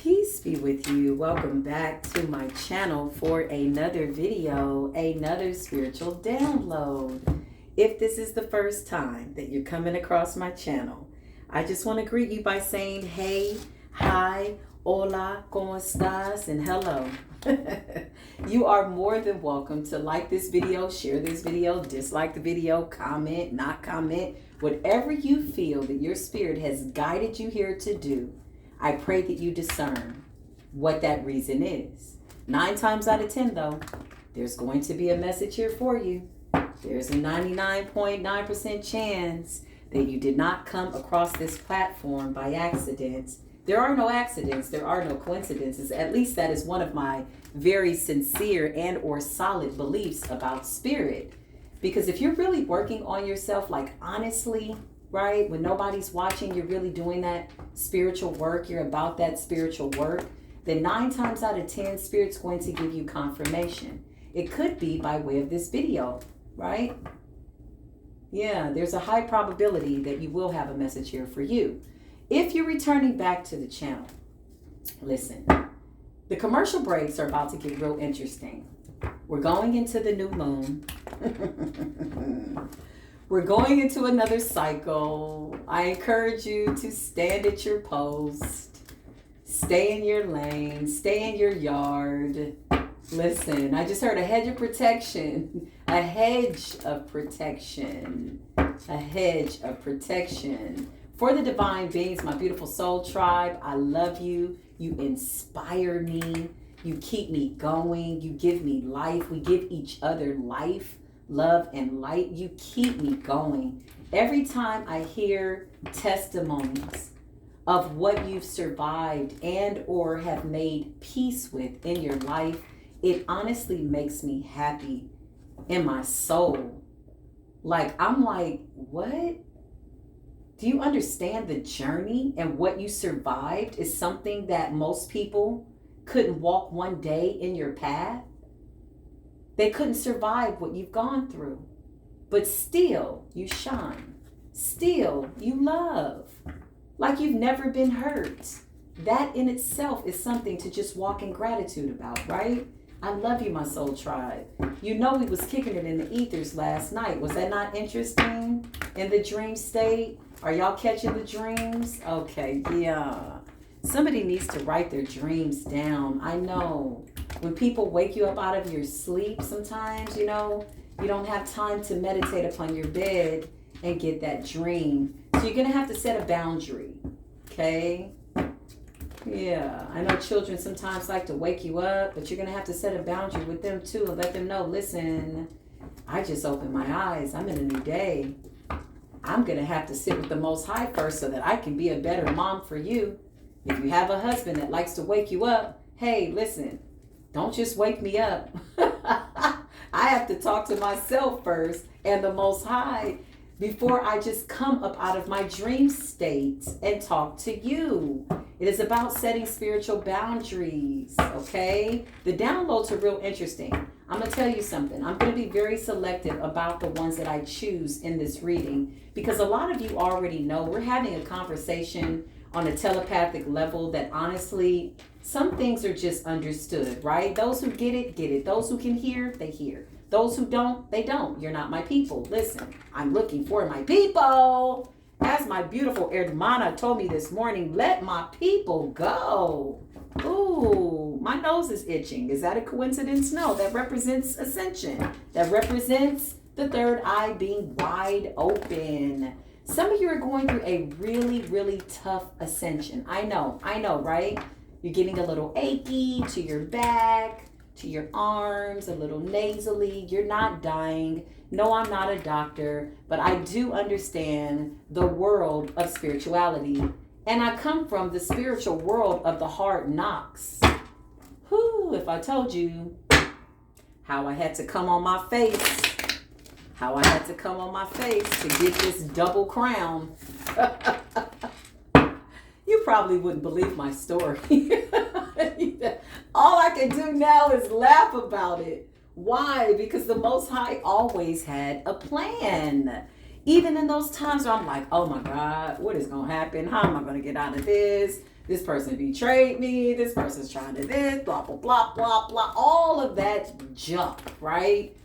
Peace be with you. Welcome back to my channel for another video, another spiritual download. If this is the first time that you're coming across my channel, I just want to greet you by saying hey, hi, hola, ¿cómo estás? And hello. You are more than welcome to like this video, share this video, dislike the video, comment, not comment, whatever you feel that your spirit has guided you here to do. I pray that you discern what that reason is. 9 times out of 10, though, there's going to be a message here for you. There's a 99.9% chance that you did not come across this platform by accident. There are no accidents. There are no coincidences. At least that is one of my very sincere and or solid beliefs about spirit. Because if you're really working on yourself, like honestly, right? When nobody's watching, you're really doing that spiritual work. You're about that spiritual work. Then 9 times out of 10, Spirit's going to give you confirmation. It could be by way of this video, right? Yeah, there's a high probability that you will have a message here for you. If you're returning back to the channel, listen, the commercial breaks are about to get real interesting. We're going into the new moon. We're going into another cycle. I encourage you to stand at your post, stay in your lane, stay in your yard. Listen, I just heard a hedge of protection, a hedge of protection, a hedge of protection. For the divine beings, my beautiful soul tribe, I love you. You inspire me. You keep me going. You give me life. We give each other life, love, and light. You keep me going. Every time I hear testimonies of what you've survived and or have made peace with in your life, it honestly makes me happy in my soul. Like, I'm like, what? Do you understand the journey and what you survived is something that most people couldn't walk one day in your path? They couldn't survive what you've gone through. But still, you shine. Still, you love. Like you've never been hurt. That in itself is something to just walk in gratitude about, right? I love you, my soul tribe. You know we was kicking it in the ethers last night. Was that not interesting? In the dream state? Are y'all catching the dreams? Okay, yeah. Somebody needs to write their dreams down. I know. When people wake you up out of your sleep sometimes, you know, you don't have time to meditate upon your bed and get that dream. So you're going to have to set a boundary, okay? Yeah, I know children sometimes like to wake you up, but you're going to have to set a boundary with them too and let them know, listen, I just opened my eyes. I'm in a new day. I'm going to have to sit with the Most High first so that I can be a better mom for you. If you have a husband that likes to wake you up, hey, listen, don't just wake me up. I have to talk to myself first and the Most High before I just come up out of my dream state and talk to you. It is about setting spiritual boundaries, okay? The downloads are real interesting. I'm going to tell you something. I'm going to be very selective about the ones that I choose in this reading because a lot of you already know we're having a conversation on a telepathic level that honestly, some things are just understood, right? Those who get it, get it. Those who can hear, they hear. Those who don't, they don't. You're not my people. Listen, I'm looking for my people. As my beautiful hermana told me this morning, let my people go. Ooh, my nose is itching. Is that a coincidence? No, that represents ascension. That represents the third eye being wide open. Some of you are going through a really, really tough ascension. I know, right? You're getting a little achy to your back, to your arms, a little nasally. You're not dying. No, I'm not a doctor, but I do understand the world of spirituality. And I come from the spiritual world of the hard knocks. Whew, if I told you how I had to come on my face, to get this double crown. You probably wouldn't believe my story. All I can do now is laugh about it. Why? Because the Most High always had a plan. Even in those times where I'm like, oh my God, what is going to happen? How am I going to get out of this? This person betrayed me. This person's trying to this, blah, blah, blah, blah, blah. All of that junk, right?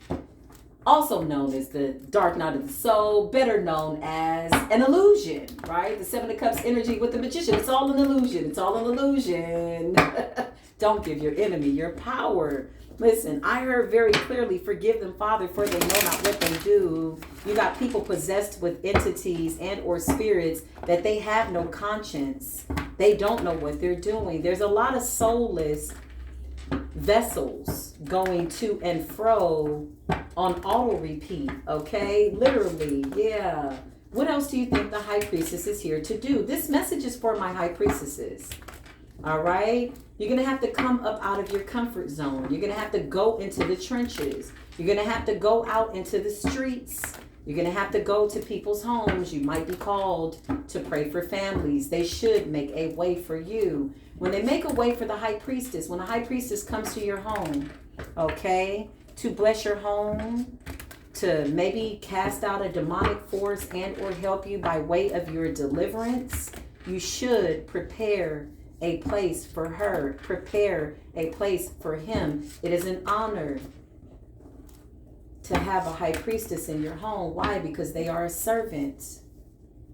Also known as the dark night of the soul, better known as an illusion, right? The Seven of Cups energy with the magician. It's all an illusion. It's all an illusion. Don't give your enemy your power. Listen, I heard very clearly, forgive them, Father, for they know not what they do. You got people possessed with entities and or spirits that they have no conscience. They don't know what they're doing. There's a lot of soulless vessels going to and fro on auto repeat, okay? Literally, yeah. What else do you think the High Priestess is here to do? This message is for my High Priestesses, all right? You're going to have to come up out of your comfort zone. You're going to have to go into the trenches. You're going to have to go out into the streets. You're going to have to go to people's homes. You might be called to pray for families. They should make a way for you. When they make a way for the High Priestess, when the High Priestess comes to your home, okay, to bless your home, to maybe cast out a demonic force and or help you by way of your deliverance, you should prepare a place for her. Prepare a place for him. It is an honor to have a High Priestess in your home. Why? Because they are a servant.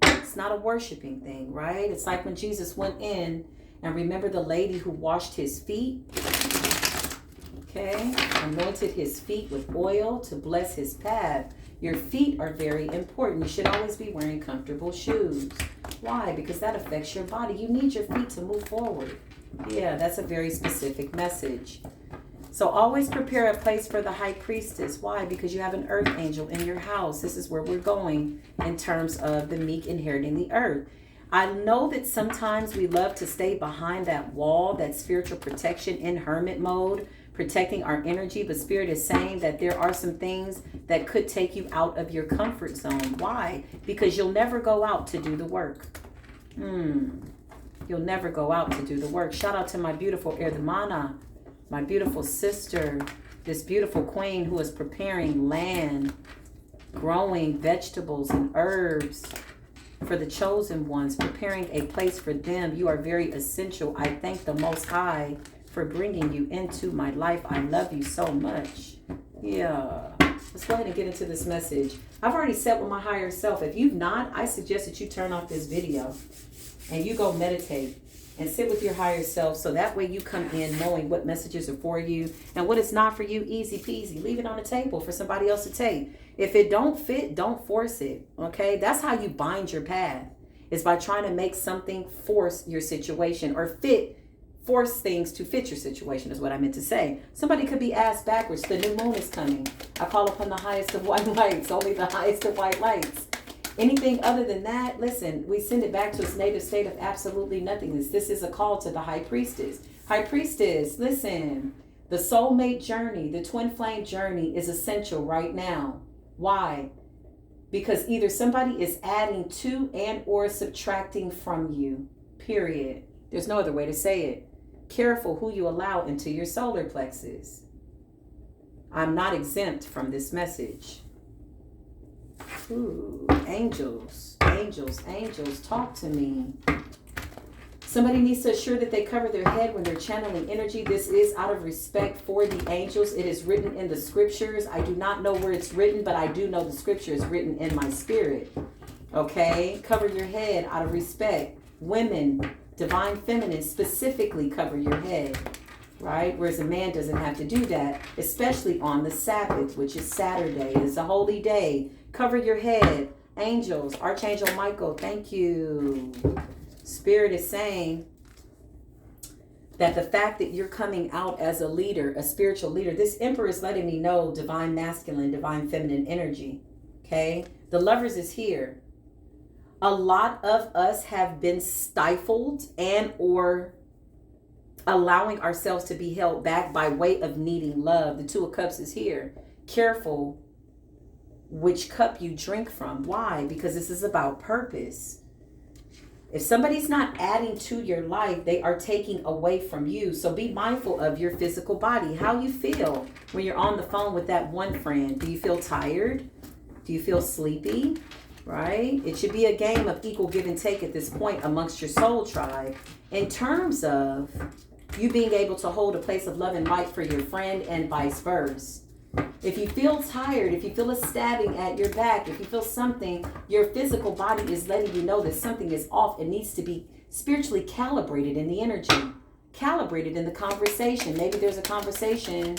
It's not a worshiping thing, right? It's like when Jesus went in and remember the lady who washed his feet, okay? Anointed his feet with oil to bless his path. Your feet are very important. You should always be wearing comfortable shoes. Why? Because that affects your body. You need your feet to move forward. Yeah, that's a very specific message. So always prepare a place for the High Priestess. Why? Because you have an earth angel in your house. This is where we're going in terms of the meek inheriting the earth. I know that sometimes we love to stay behind that wall, that spiritual protection in hermit mode, protecting our energy, but Spirit is saying that there are some things that could take you out of your comfort zone. Why? Because you'll never go out to do the work. You'll never go out to do the work. Shout out to my beautiful Erdemana, my beautiful sister, this beautiful queen who is preparing land, growing vegetables and herbs for the chosen ones, preparing a place for them. You are very essential. I thank the Most High for bringing you into my life. I love you so much. Yeah. Let's go ahead and get into this message. I've already sat with my higher self. If you've not, I suggest that you turn off this video and you go meditate and sit with your higher self, so that way you come in knowing what messages are for you and what is not for you. Easy peasy. Leave it on the table for somebody else to take. If it don't fit, don't force it. Okay? That's how you bind your path. Is by trying to make something force your situation, or force things to fit your situation is what I meant to say. Somebody could be asked backwards. The new moon is coming. I call upon the highest of white lights. Only the highest of white lights. Anything other than that, listen, we send it back to its native state of absolutely nothingness. This is a call to the High Priestess. High Priestess, listen, the soulmate journey, the twin flame journey is essential right now. Why? Because either somebody is adding to and or subtracting from you, period. There's no other way to say it. Careful who you allow into your solar plexus. I'm not exempt from this message. Ooh, angels, angels, angels, talk to me. Somebody needs to assure that they cover their head when they're channeling energy. This is out of respect for the angels. It is written in the scriptures. I do not know where it's written, but I do know the scripture is written in my spirit. Okay? Cover your head out of respect. Women, divine feminine, specifically cover your head. Right? Whereas a man doesn't have to do that, especially on the Sabbath, which is Saturday. It's a holy day. Cover your head. Angels, Archangel Michael, thank you. Spirit is saying that the fact that you're coming out as a leader, a spiritual leader, this Emperor is letting me know divine masculine, divine feminine energy. Okay? The Lovers is here. A lot of us have been stifled and or allowing ourselves to be held back by way of needing love. The Two of Cups is here. Careful which cup you drink from. Why? Because this is about purpose. If somebody's not adding to your life, they are taking away from you. So be mindful of your physical body. How you feel when you're on the phone with that one friend. Do you feel tired? Do you feel sleepy? right? It should be a game of equal give and take at this point amongst your soul tribe in terms of you being able to hold a place of love and light for your friend and vice versa. If you feel tired, if you feel a stabbing at your back, if you feel something, your physical body is letting you know that something is off. It needs to be spiritually calibrated in the energy, calibrated in the conversation. Maybe there's a conversation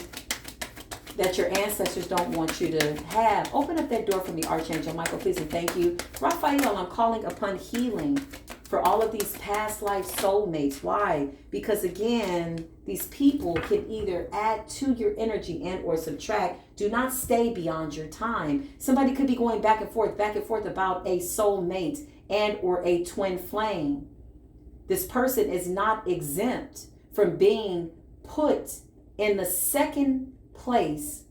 that your ancestors don't want you to have. Open up that door for me, Archangel Michael, please, and thank you. Raphael, I'm calling upon healing for all of these past life soulmates. Why? Because again, these people can either add to your energy and or subtract. Do not stay beyond your time. Somebody could be going back and forth about a soulmate and or a twin flame. This person is not exempt from being put in the second place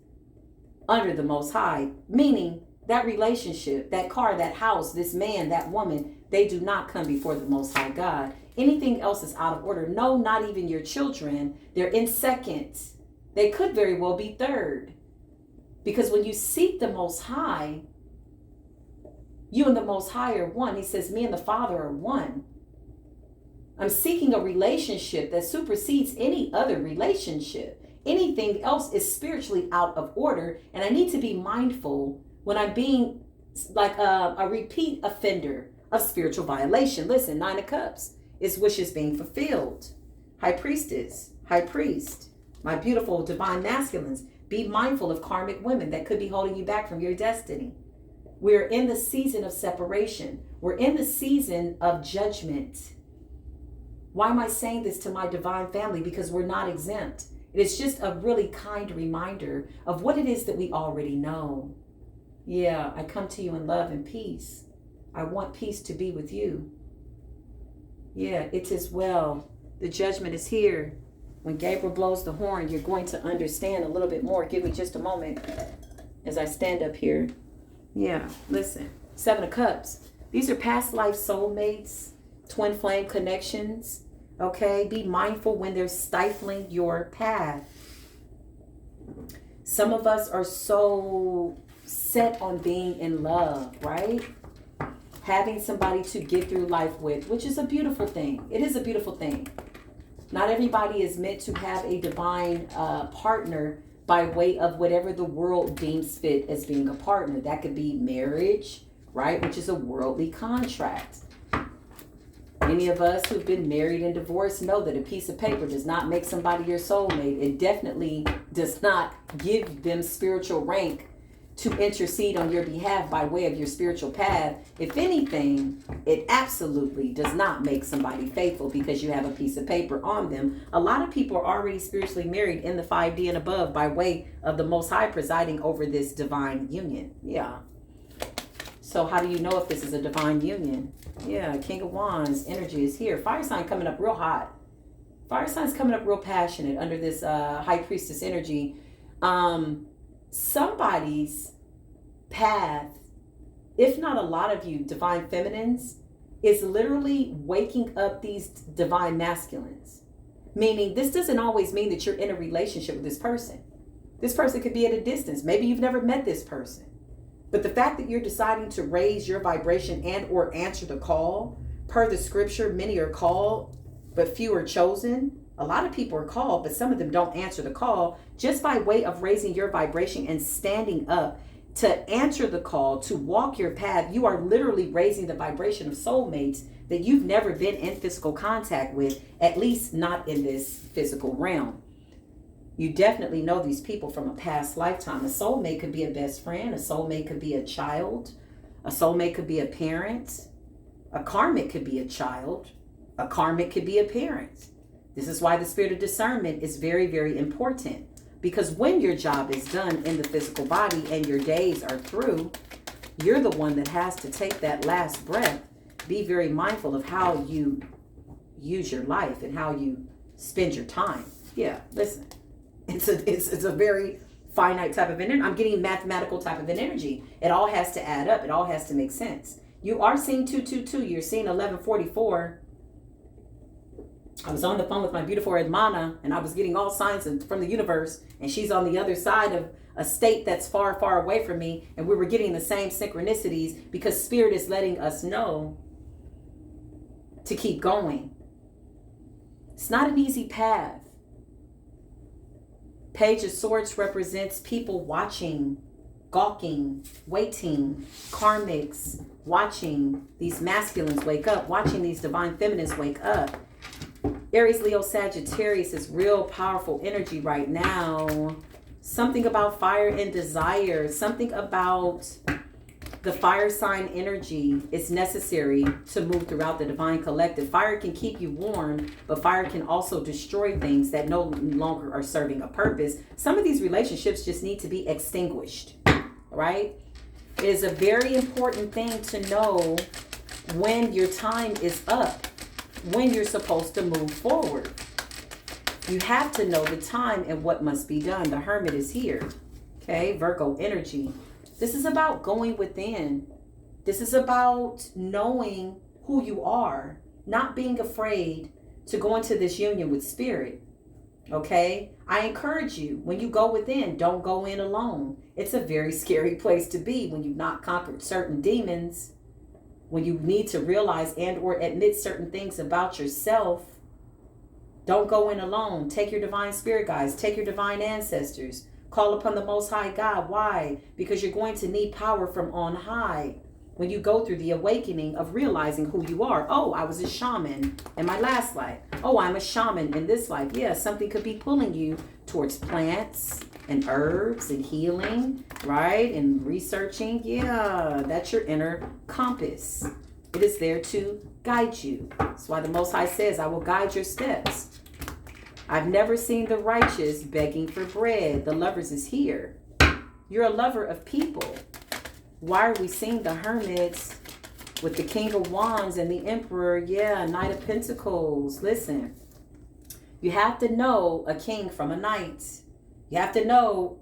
under the Most High, meaning that relationship, that car, that house, this man, that woman, they do not come before the Most High God. Anything else is out of order. No, not even your children. They're in second. They could very well be third. Because when you seek the Most High, you and the Most High are one. He says, me and the Father are one. I'm seeking a relationship that supersedes any other relationship. Anything else is spiritually out of order. And I need to be mindful when I'm being like a repeat offender of spiritual violation. Listen, 9 of Cups is wishes being fulfilled. High Priestess, High Priest, my beautiful divine masculines, be mindful of karmic women that could be holding you back from your destiny. We're in the season of separation. We're in the season of judgment. Why am I saying this to my divine family? Because we're not exempt. It is just a really kind reminder of what it is that we already know. Yeah, I come to you in love and peace. I want peace to be with you. Yeah, it is well. The judgment is here. When Gabriel blows the horn, you're going to understand a little bit more. Give me just a moment as I stand up here. Yeah, listen. 7 of Cups. These are past life soulmates, twin flame connections. Okay, be mindful when they're stifling your path. Some of us are so set on being in love, right? Having somebody to get through life with, which is a beautiful thing. It is a beautiful thing. Not everybody is meant to have a divine partner by way of whatever the world deems fit as being a partner. That could be marriage, right? Which is a worldly contract. Many of us who've been married and divorced know that a piece of paper does not make somebody your soulmate. It definitely does not give them spiritual rank to intercede on your behalf by way of your spiritual path. If anything, it absolutely does not make somebody faithful because you have a piece of paper on them. A lot of people are already spiritually married in the 5D and above by way of the Most High presiding over this divine union. Yeah. So how do you know if this is a divine union? Yeah, King of Wands energy is here. Fire sign coming up real hot. Fire sign's coming up real passionate under this High Priestess energy. Somebody's path, if not a lot of you divine feminines, is literally waking up these divine masculines. Meaning this doesn't always mean that you're in a relationship with this person. This person could be at a distance. Maybe you've never met this person. But the fact that you're deciding to raise your vibration and or answer the call, per the scripture, many are called, but few are chosen. A lot of people are called, but some of them don't answer the call. Just by way of raising your vibration and standing up to answer the call, to walk your path, you are literally raising the vibration of soulmates that you've never been in physical contact with, at least not in this physical realm. You definitely know these people from a past lifetime. A soulmate could be a best friend. A soulmate could be a child. A soulmate could be a parent. A karmic could be a child. A karmic could be a parent. This is why the spirit of discernment is very, very important. Because when your job is done in the physical body and your days are through, you're the one that has to take that last breath. Be very mindful of how you use your life and how you spend your time. Yeah, listen. It's a very finite type of energy. I'm getting mathematical type of an energy. It all has to add up. It all has to make sense. You are seeing 222. You're seeing 1144. I was on the phone with my beautiful hermana, and I was getting all signs from the universe, and she's on the other side of a state that's far, far away from me, and we were getting the same synchronicities because Spirit is letting us know to keep going. It's not an easy path. Page of Swords represents people watching, gawking, waiting, karmics, watching these masculines wake up, watching these divine feminines wake up. Aries, Leo, Sagittarius is real powerful energy right now. Something about fire and desire, something about the fire sign energy is necessary to move throughout the divine collective. Fire can keep you warm, but fire can also destroy things that no longer are serving a purpose. Some of these relationships just need to be extinguished, right? It is a very important thing to know when your time is up, when you're supposed to move forward. You have to know the time and what must be done. The Hermit is here. Okay, Virgo energy. This is about going within. This is about knowing who you are, not being afraid to go into this union with Spirit. Okay, I encourage you, when you go within, don't go in alone. It's a very scary place to be when you've not conquered certain demons, when you need to realize and or admit certain things about yourself. Don't go in alone. Take your divine spirit guides. Take your divine ancestors. Call upon the Most High God. Why? Because you're going to need power from on high when you go through the awakening of realizing who you are. Oh, I was a shaman in my last life. Oh, I'm a shaman in this life. Yeah, something could be pulling you towards plants and herbs and healing, right? And researching. Yeah, that's your inner compass. It is there to guide you. That's why the Most High says, I will guide your steps. I've never seen the righteous begging for bread. The lovers is here. You're a lover of people. Why are we seeing the hermits with the King of Wands and the Emperor? Yeah, Knight of Pentacles. Listen, you have to know a king from a knight. You have to know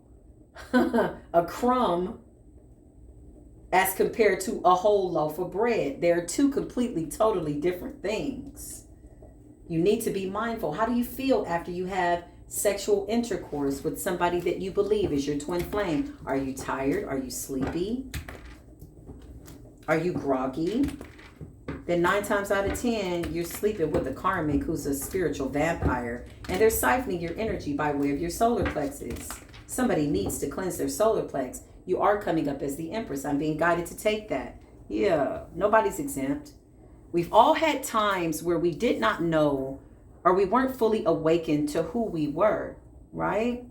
a crumb as compared to a whole loaf of bread. They're two completely, totally different things. You need to be mindful. How do you feel after you have sexual intercourse with somebody that you believe is your twin flame? Are you tired? Are you sleepy? Are you groggy? Then 9 times out of 10, you're sleeping with a karmic who's a spiritual vampire, and they're siphoning your energy by way of your solar plexus. Somebody needs to cleanse their solar plex. You are coming up as the Empress. I'm being guided to take that. Yeah, nobody's exempt. We've all had times where we did not know or we weren't fully awakened to who we were, right?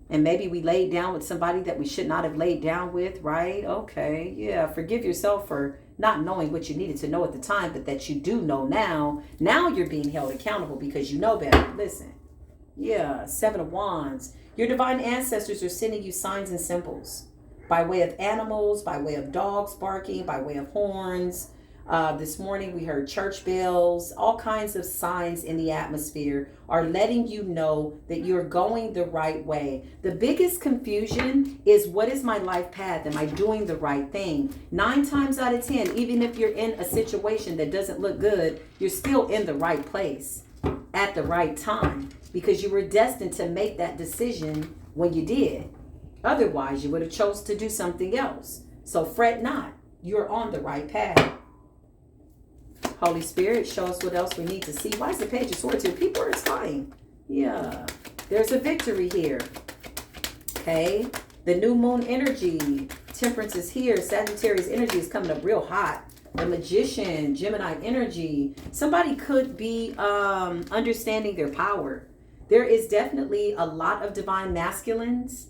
And maybe we laid down with somebody that we should not have laid down with, right? Okay, yeah, forgive yourself for not knowing what you needed to know at the time, but that you do know now. Now you're being held accountable because you know better. Listen, yeah, 7 of Wands. Your divine ancestors are sending you signs and symbols by way of animals, by way of dogs barking, by way of horns. This morning we heard church bells. All kinds of signs in the atmosphere are letting you know that you're going the right way. The biggest confusion is, what is my life path? Am I doing the right thing? 9 times out of 10, even if you're in a situation that doesn't look good, you're still in the right place at the right time, because you were destined to make that decision when you did. Otherwise, you would have chose to do something else. So fret not. You're on the right path. Holy Spirit, show us what else we need to see. Why is the Page of Swords here? People are spying. Yeah. There's a victory here. Okay. The new moon energy. Temperance is here. Sagittarius energy is coming up real hot. The Magician, Gemini energy. Somebody could be understanding their power. There is definitely a lot of divine masculines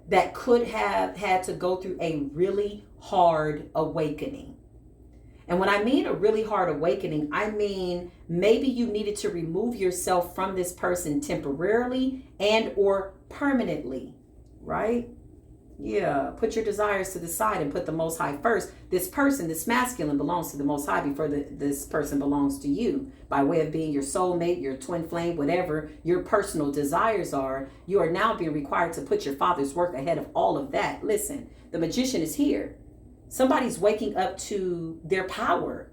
that could have had to go through a really hard awakening. And when I mean a really hard awakening, I mean maybe you needed to remove yourself from this person temporarily and or permanently, right? Yeah, put your desires to the side and put the Most High first. This person, this masculine, belongs to the Most High before this person belongs to you. By way of being your soulmate, your twin flame, whatever your personal desires are, you are now being required to put your Father's work ahead of all of that. Listen, the Magician is here. Somebody's waking up to their power.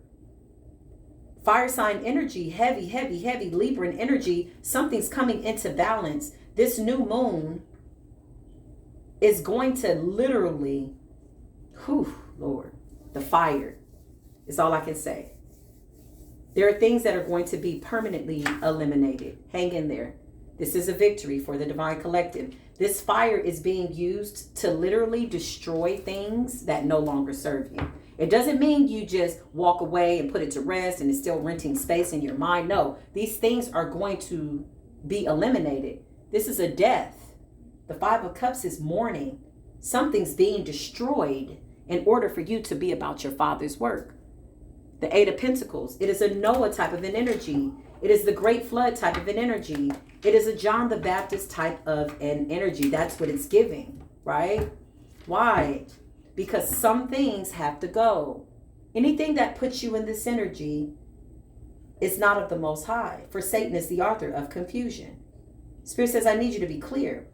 Fire sign energy, heavy, heavy, heavy Libran energy. Something's coming into balance. This new moon is going to literally, Lord, the fire is all I can say. There are things that are going to be permanently eliminated. Hang in there. This is a victory for the divine collective. This fire is being used to literally destroy things that no longer serve you. It doesn't mean you just walk away and put it to rest and it's still renting space in your mind. No, these things are going to be eliminated. This is a death. The Five of Cups is mourning. Something's being destroyed in order for you to be about your Father's work. The Eight of Pentacles, it is a Noah type of an energy. It is the Great Flood type of an energy. It is a John the Baptist type of an energy. That's what it's giving, right? Why? Because some things have to go. Anything that puts you in this energy is not of the Most High. For Satan is the author of confusion. Spirit says, I need you to be clear.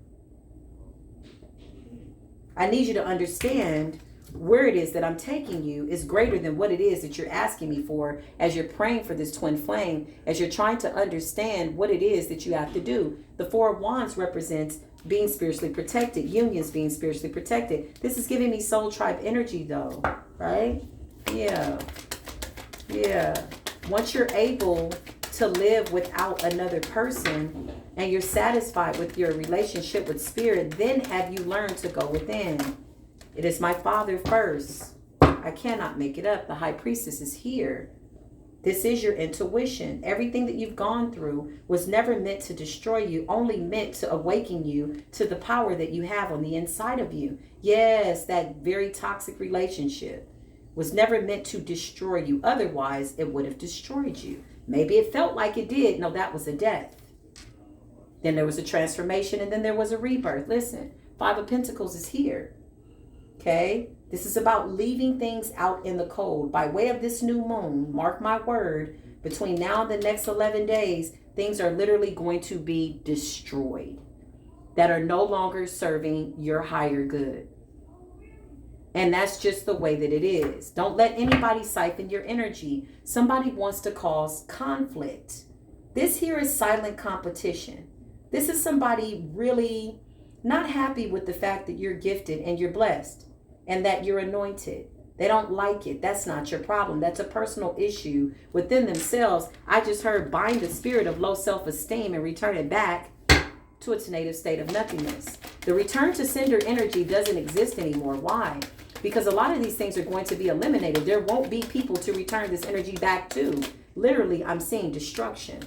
I need you to understand where it is that I'm taking you is greater than what it is that you're asking me for as you're praying for this twin flame, as you're trying to understand what it is that you have to do. The Four of Wands represents being spiritually protected, unions being spiritually protected. This is giving me soul tribe energy though, right? Yeah. Once you're able to live without another person and you're satisfied with your relationship with spirit, then have you learned to go within. It is my Father first. I cannot make it up. The High Priestess is here. This is your intuition. Everything that you've gone through was never meant to destroy you, only meant to awaken you to the power that you have on the inside of you. Yes, that very toxic relationship was never meant to destroy you. Otherwise, it would have destroyed you. Maybe it felt like it did. No, that was a death. Then there was a transformation and then there was a rebirth. Listen, Five of Pentacles is here. Okay, this is about leaving things out in the cold. By way of this new moon, mark my word, between now and the next 11 days, things are literally going to be destroyed that are no longer serving your higher good. And that's just the way that it is. Don't let anybody siphon your energy. Somebody wants to cause conflict. This here is silent competition. This is somebody really not happy with the fact that you're gifted and you're blessed and that you're anointed. They don't like it. That's not your problem. That's a personal issue within themselves. I just heard bind the spirit of low self-esteem and return it back to its native state of nothingness. The return to sender energy doesn't exist anymore. Why? Because a lot of these things are going to be eliminated. There won't be people to return this energy back to. Literally, I'm seeing destruction,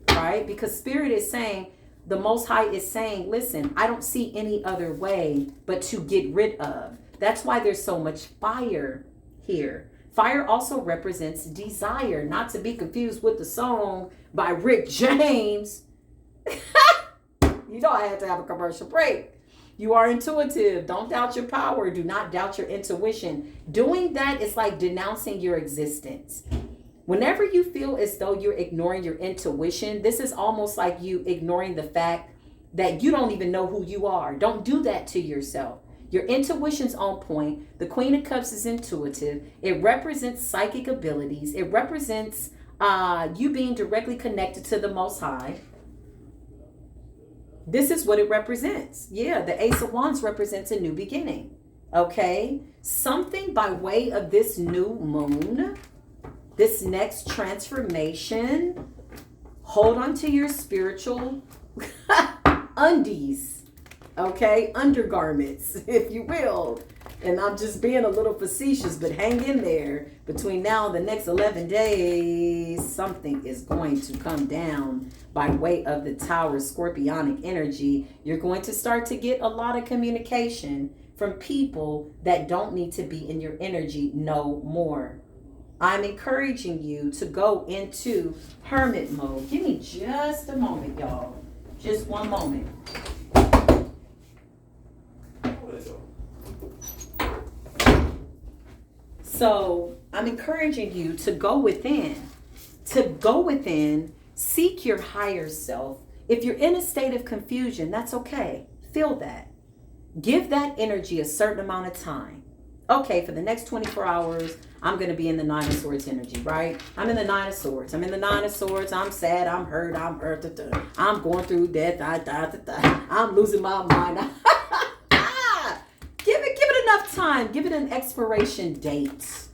right? Because spirit is saying, the Most High is saying, listen, I don't see any other way but to get rid of. That's why there's so much fire here. Fire also represents desire, not to be confused with the song by Rick James. You know I had to have a commercial break. You are intuitive. Don't doubt your power. Do not doubt your intuition. Doing that is like denouncing your existence. Whenever you feel as though you're ignoring your intuition, this is almost like you ignoring the fact that you don't even know who you are. Don't do that to yourself. Your intuition's on point. The Queen of Cups is intuitive. It represents psychic abilities. It represents you being directly connected to the Most High. This is what it represents. Yeah, the Ace of Wands represents a new beginning. Okay? Something by way of this new moon, this next transformation, hold on to your spiritual undies. Okay, undergarments, if you will. And I'm just being a little facetious, but hang in there. Between now and the next 11 days, something is going to come down by way of the Tower Scorpionic energy. You're going to start to get a lot of communication from people that don't need to be in your energy no more. I'm encouraging you to go into hermit mode. Give me just a moment, y'all. Just one moment. So I'm encouraging you to go within, seek your higher self. If you're in a state of confusion, that's okay. Feel that. Give that energy a certain amount of time. Okay, for the next 24 hours, I'm going to be in the Nine of Swords energy, right? I'm in the Nine of Swords. I'm in the Nine of Swords. I'm sad. I'm hurt. I'm going through death. I'm losing my mind. Give it enough time. Give it an expiration date.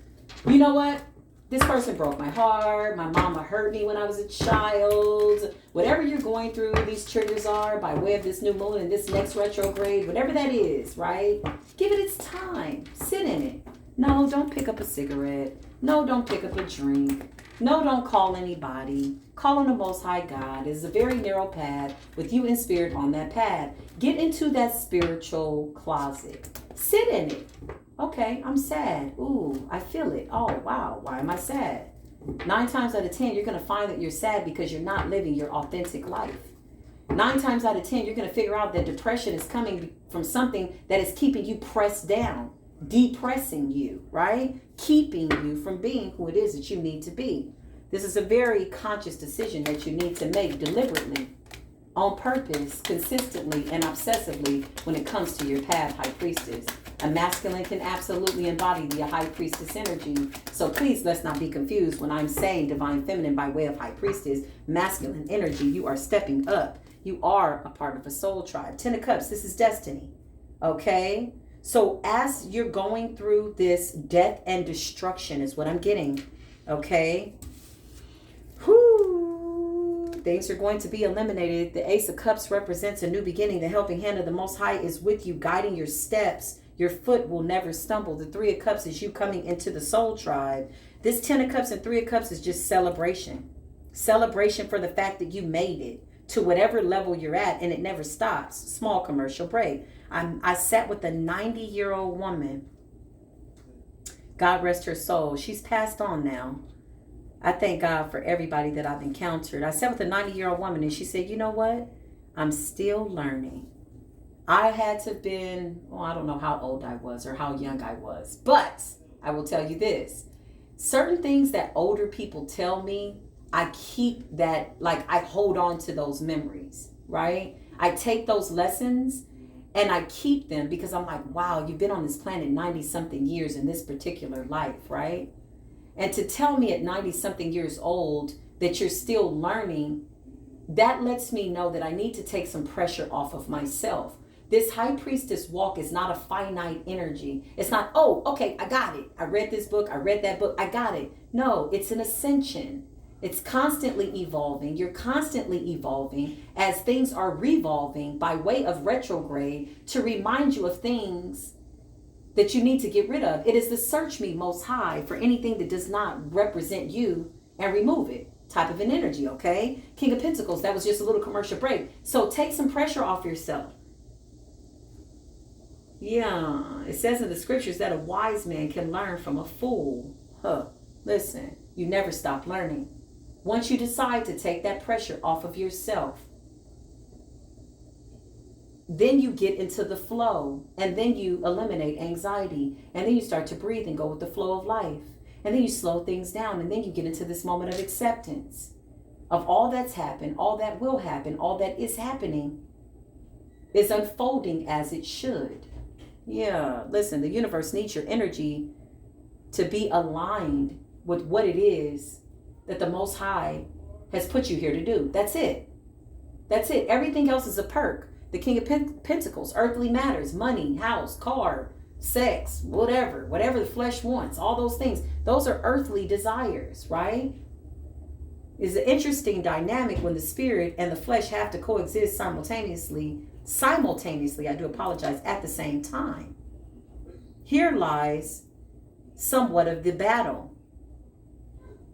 You know what? This person broke my heart. My mama hurt me when I was a child. Whatever you're going through, these triggers are by way of this new moon and this next retrograde, whatever that is, right? Give it its time. Sit in it. No, don't pick up a cigarette. No, don't pick up a drink. No, don't call anybody. Call on the Most High God. It's a very narrow path with you in spirit on that path. Get into that spiritual closet. Sit in it. Okay, I'm sad. Ooh, I feel it. Oh, wow. Why am I sad? 9 times out of 10, you're going to find that you're sad because you're not living your authentic life. 9 times out of 10, you're going to figure out that depression is coming from something that is keeping you pressed down, depressing you, right? Keeping you from being who it is that you need to be. This is a very conscious decision that you need to make deliberately, on purpose, consistently, and obsessively when it comes to your path, High Priestess. A masculine can absolutely embody the High Priestess energy. So please, let's not be confused when I'm saying Divine Feminine by way of High Priestess. Masculine energy, you are stepping up. You are a part of a soul tribe. 10 of Cups, this is destiny. Okay? So as you're going through this death and destruction is what I'm getting. Okay? Things are going to be eliminated. The Ace of Cups represents a new beginning. The helping hand of the Most High is with you, guiding your steps. Your foot will never stumble. The 3 of Cups is you coming into the soul tribe. This 10 of Cups and 3 of Cups is just celebration. Celebration for the fact that you made it to whatever level you're at, and it never stops. Small commercial break. I sat with a 90-year-old woman. God rest her soul. She's passed on now. I thank God for everybody that I've encountered. I sat with a 90-year-old woman and she said, you know what? I'm still learning. I had to have been, I don't know how old I was or how young I was, but I will tell you this. Certain things that older people tell me, I keep that, like I hold on to those memories, right? I take those lessons and I keep them because I'm like, wow, you've been on this planet 90-something years in this particular life, right? And to tell me at 90-something years old that you're still learning, that lets me know that I need to take some pressure off of myself. This High Priestess walk is not a finite energy. It's not, oh, okay, I got it. I read this book. I read that book. I got it. No, it's an ascension. It's constantly evolving. You're constantly evolving as things are revolving by way of retrograde to remind you of things that you need to get rid of. It is the search me Most High for anything that does not represent you and remove it type of an energy, okay? King of Pentacles, that was just a little commercial break. So take some pressure off yourself. Yeah, it says in the scriptures that a wise man can learn from a fool. Listen, you never stop learning. Once you decide to take that pressure off of yourself, then you get into the flow, and then you eliminate anxiety, and then you start to breathe and go with the flow of life, and then you slow things down, and then you get into this moment of acceptance of all that's happened, all that will happen, all that is happening is unfolding as it should. Yeah, listen, the universe needs your energy to be aligned with what it is that the Most High has put you here to do. That's it. That's it. Everything else is a perk. The King of Pentacles, earthly matters, money, house, car, sex, whatever the flesh wants, all those things. Those are earthly desires, right? It's an interesting dynamic when the spirit and the flesh have to coexist simultaneously, I do apologize, at the same time. Here lies somewhat of the battle,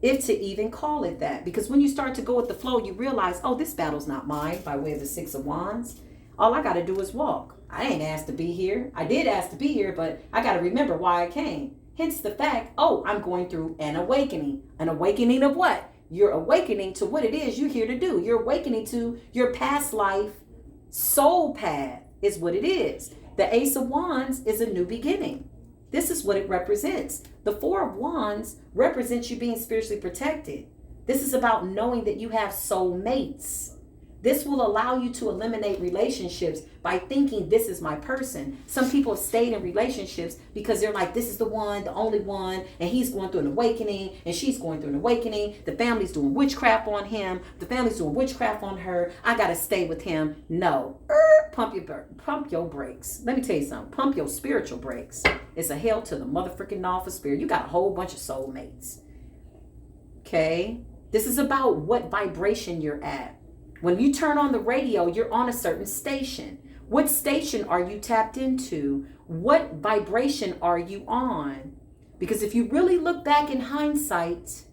if to even call it that. Because when you start to go with the flow, you realize, oh, this battle's not mine, by way of the 6 of Wands. All I got to do is walk. I ain't asked to be here. I did ask to be here, but I got to remember why I came. Hence the fact, oh, I'm going through an awakening. An awakening of what? You're awakening to what it is you're here to do. You're awakening to your past life soul path is what it is. The Ace of Wands is a new beginning. This is what it represents. The 4 of Wands represents you being spiritually protected. This is about knowing that you have soul mates. This will allow you to eliminate relationships by thinking this is my person. Some people have stayed in relationships because they're like, this is the one, the only one, and he's going through an awakening, and she's going through an awakening. The family's doing witchcraft on him. The family's doing witchcraft on her. I got to stay with him. No. Pump your brakes. Let me tell you something. Pump your spiritual brakes. It's a hell to the motherfucking gnaw for spirit. You got a whole bunch of soulmates. Okay? This is about what vibration you're at. When you turn on the radio, you're on a certain station. What station are you tapped into? What vibration are you on? Because if you really look back in hindsight,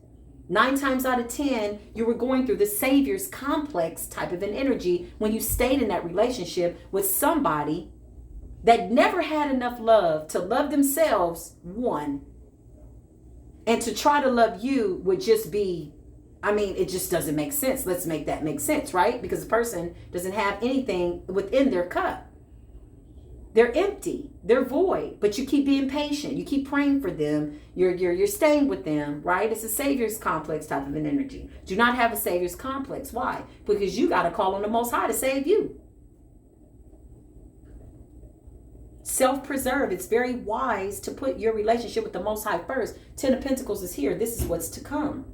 9 times out of 10, you were going through the savior's complex type of an energy when you stayed in that relationship with somebody that never had enough love to love themselves, one, and to try to love you would just be, it just doesn't make sense. Let's make that make sense, right? Because the person doesn't have anything within their cup. They're empty. They're void. But you keep being patient. You keep praying for them. You're staying with them, right? It's a savior's complex type of an energy. Do not have a savior's complex. Why? Because you got to call on the Most High to save you. Self-preserve. It's very wise to put your relationship with the Most High first. 10 of Pentacles is here. This is what's to come.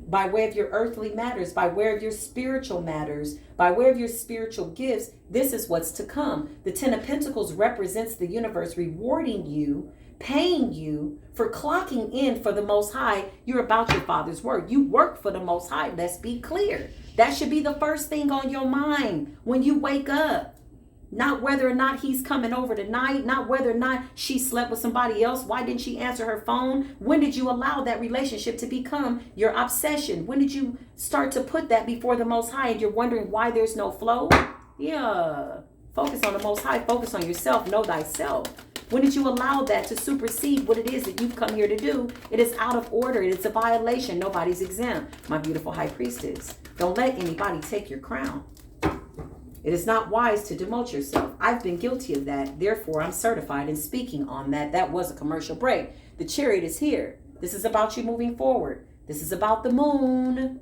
By way of your earthly matters, by way of your spiritual matters, by way of your spiritual gifts, this is what's to come. The 10 of Pentacles represents the universe rewarding you, paying you for clocking in for the Most High. You're about your Father's work. You work for the Most High. Let's be clear. That should be the first thing on your mind when you wake up. Not whether or not he's coming over tonight, not whether or not she slept with somebody else. Why didn't she answer her phone? When did you allow that relationship to become your obsession? When did you start to put that before the Most High and you're wondering why there's no flow? Yeah. Focus on the Most High. Focus on yourself. Know thyself. When did you allow that to supersede what it is that you've come here to do? It is out of order. It is a violation. Nobody's exempt. My beautiful high priestess. Don't let anybody take your crown. It is not wise to demote yourself. I've been guilty of that. Therefore, I'm certified in speaking on that. That was a commercial break. The chariot is here. This is about you moving forward. This is about the moon.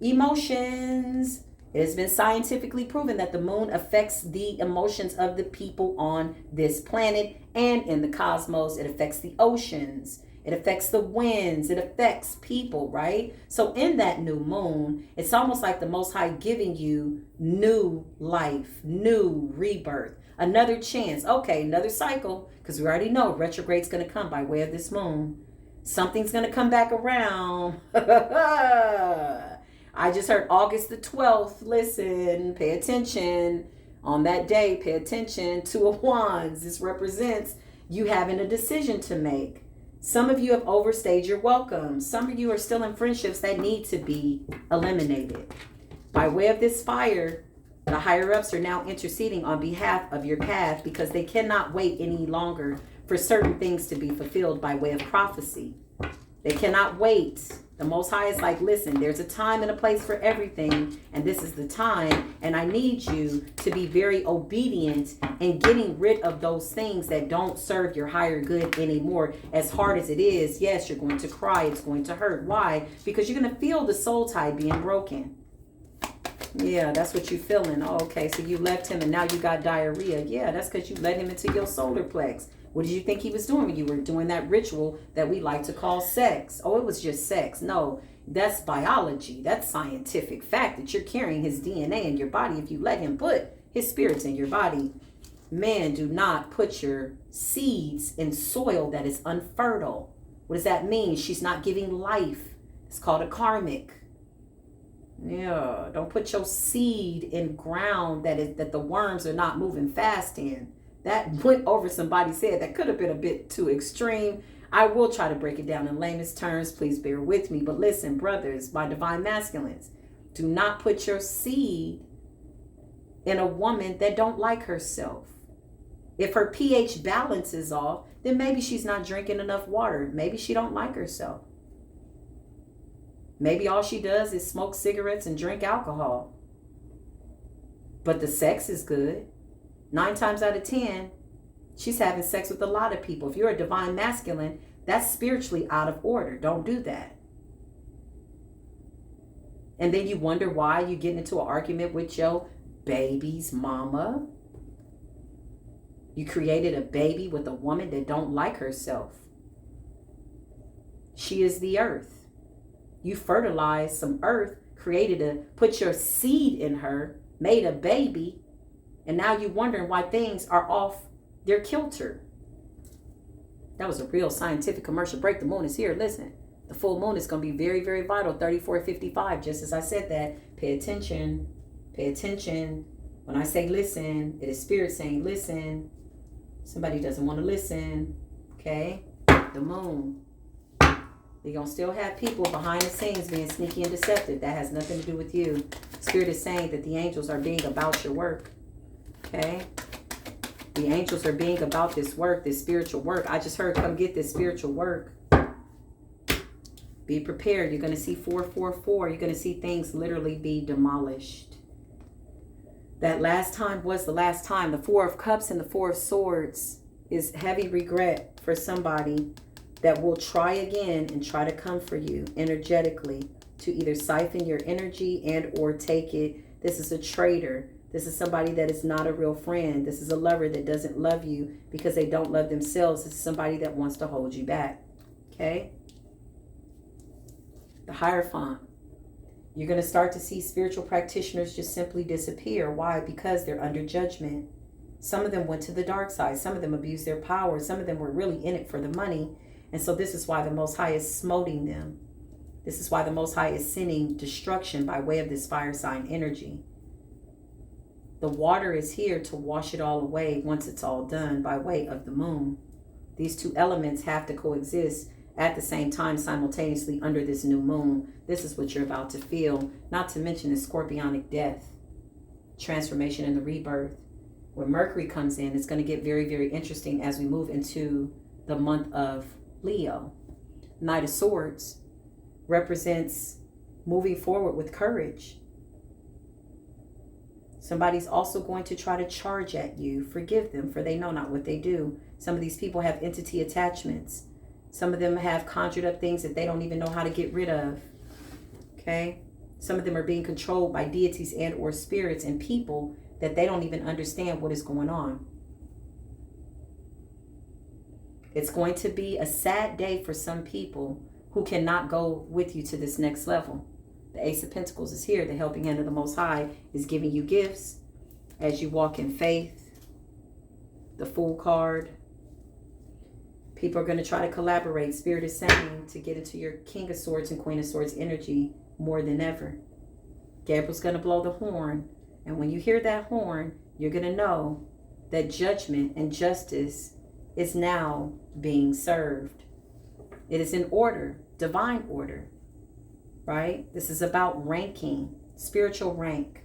Emotions. It has been scientifically proven that the moon affects the emotions of the people on this planet and in the cosmos. It affects the oceans. It affects the winds. It affects people, right? So in that new moon, it's almost like the Most High giving you new life, new rebirth, another chance. Okay, another cycle, because we already know retrograde's going to come by way of this moon. Something's going to come back around. I just heard August the 12th. Listen, pay attention. On that day, pay attention. 2 of Wands. This represents you having a decision to make. Some of you have overstayed your welcome. Some of you are still in friendships that need to be eliminated. By way of this fire, the higher ups are now interceding on behalf of your path because they cannot wait any longer for certain things to be fulfilled by way of prophecy. They cannot wait. The Most High is like, listen, there's a time and a place for everything, and this is the time, and I need you to be very obedient in getting rid of those things that don't serve your higher good anymore. As hard as it is, yes, you're going to cry, it's going to hurt. Why? Because you're going to feel the soul tie being broken. Yeah, that's what you're feeling. Oh, okay, so you left him and now you got diarrhea. Yeah, that's because you let him into your solar plex. What did you think he was doing when you were doing that ritual that we like to call sex? Oh, it was just sex. No, that's biology. That's scientific fact that you're carrying his DNA in your body if you let him put his spirits in your body. Man, do not put your seeds in soil that is unfertile. What does that mean? She's not giving life. It's called a karmic. Yeah, don't put your seed in ground that the worms are not moving fast in. That went over somebody's head. That could have been a bit too extreme. I will try to break it down in layman's terms. Please bear with me. But listen, brothers, my divine masculines, do not put your seed in a woman that don't like herself. If her pH balance is off, then maybe she's not drinking enough water. Maybe she don't like herself. Maybe all she does is smoke cigarettes and drink alcohol. But the sex is good. 9 times out of 10, she's having sex with a lot of people. If you're a divine masculine, that's spiritually out of order. Don't do that. And then you wonder why you get into an argument with your baby's mama. You created a baby with a woman that don't like herself. She is the earth. You fertilized some earth, put your seed in her, made a baby, and now you're wondering why things are off their kilter. That was a real scientific commercial break. The moon is here. Listen, the full moon is going to be very, very vital. 34:55. Just as I said that, pay attention. Pay attention. When I say listen, it is spirit saying listen. Somebody doesn't want to listen. Okay? The moon. You're going to still have people behind the scenes being sneaky and deceptive. That has nothing to do with you. Spirit is saying that the angels are being about your work. Okay? The angels are being about this work, this spiritual work. I just heard, come get this spiritual work. Be prepared. You're going to see 444. You're going to see things literally be demolished. That last time was the last time. The Four of Cups and the Four of Swords is heavy regret for somebody that will try again and try to come for you energetically to either siphon your energy and or take it. This is a traitor. This is somebody that is not a real friend. This is a lover that doesn't love you because they don't love themselves. This is somebody that wants to hold you back. Okay? The Hierophant. You're going to start to see spiritual practitioners just simply disappear. Why? Because they're under judgment. Some of them went to the dark side. Some of them abused their power. Some of them were really in it for the money. And so this is why the Most High is smoting them. This is why the Most High is sending destruction by way of this fire sign energy. The water is here to wash it all away once it's all done by way of the moon. These two elements have to coexist at the same time simultaneously under this new moon. This is what you're about to feel. Not to mention the scorpionic death, transformation and the rebirth. When Mercury comes in, it's going to get very, very interesting as we move into the month of Leo. Knight of Swords represents moving forward with courage. Somebody's also going to try to charge at you. Forgive them, for they know not what they do. Some of these people have entity attachments. Some of them have conjured up things that they don't even know how to get rid of. Okay? Some of them are being controlled by deities and or spirits and people that they don't even understand what is going on. It's going to be a sad day for some people who cannot go with you to this next level. The Ace of Pentacles is here. The helping hand of the Most High is giving you gifts as you walk in faith. The Fool card. People are going to try to collaborate. Spirit is saying to get into your King of Swords and Queen of Swords energy more than ever. Gabriel's going to blow the horn. And when you hear that horn, you're going to know that judgment and justice is now being served. It is in order, divine order. Right? This is about ranking, spiritual rank.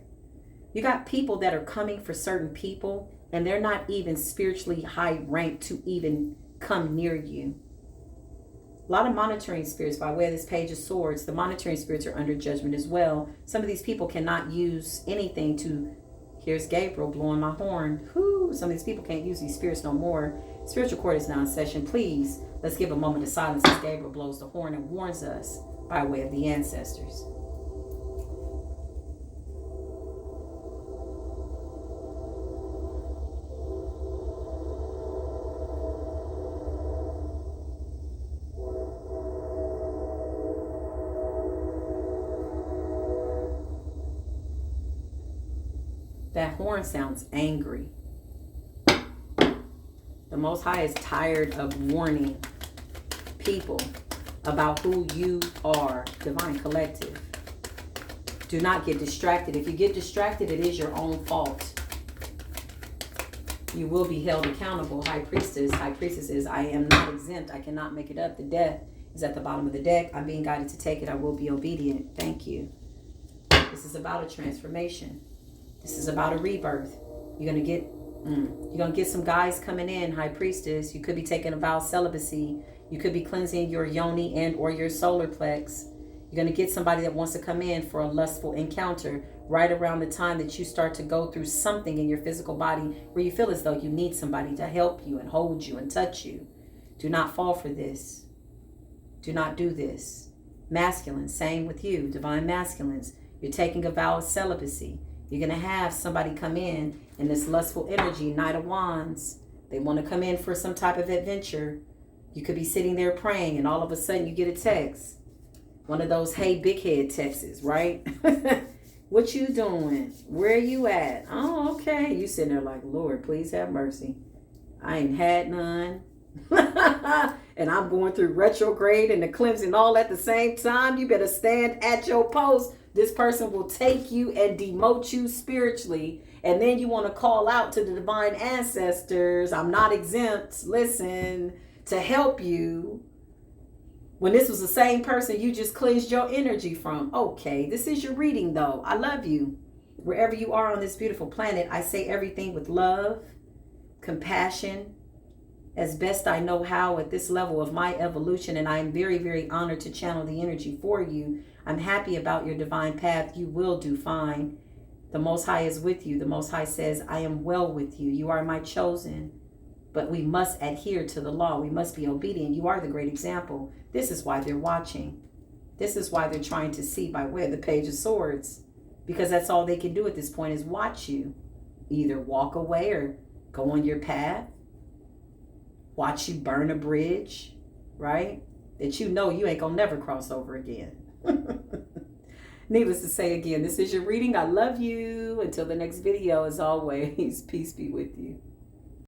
You got people that are coming for certain people and they're not even spiritually high ranked to even come near you. A lot of monitoring spirits by way of this Page of Swords. The monitoring spirits are under judgment as well. Some of these people cannot use anything to, here's Gabriel blowing my horn. Whoo, some of these people can't use these spirits no more. Spiritual court is now in session. Please, let's give a moment of silence as Gabriel blows the horn and warns us by way of the ancestors. That horn sounds angry. The Most High is tired of warning people about who you are, Divine Collective. Do not get distracted. If you get distracted, it is your own fault. You will be held accountable. High Priestess. High Priestess is, I am not exempt. I cannot make it up. The death is at the bottom of the deck. I'm being guided to take it. I will be obedient. Thank you. This is about a transformation. This is about a rebirth. You're going to get some guys coming in, High Priestess. You could be taking a vow of celibacy. You could be cleansing your yoni and or your solar plex. You're going to get somebody that wants to come in for a lustful encounter right around the time that you start to go through something in your physical body where you feel as though you need somebody to help you and hold you and touch you. Do not fall for this. Do not do this. Masculine, same with you, divine masculines. You're taking a vow of celibacy. You're going to have somebody come in this lustful energy, Knight of Wands. They want to come in for some type of adventure. You could be sitting there praying and all of a sudden you get a text. One of those, hey, big head texts, right? What you doing? Where you at? Oh, okay. You sitting there like, Lord, please have mercy. I ain't had none. And I'm going through retrograde and the cleansing all at the same time. You better stand at your post. This person will take you and demote you spiritually. And then you want to call out to the divine ancestors. I'm not exempt. Listen, to help you. When this was the same person you just cleansed your energy from. Okay, this is your reading though. I love you. Wherever you are on this beautiful planet, I say everything with love, compassion, as best I know how at this level of my evolution. And I am very, very honored to channel the energy for you. I'm happy about your divine path. You will do fine. The Most High is with you. The Most High says, I am well with you. You are my chosen. But we must adhere to the law. We must be obedient. You are the great example. This is why they're watching. This is why they're trying to see by way of the Page of Swords. Because that's all they can do at this point is watch you. Either walk away or go on your path. Watch you burn a bridge, right? That you know you ain't gonna never cross over again. Needless to say, again, this is your reading. I love you. Until the next video, as always, peace be with you.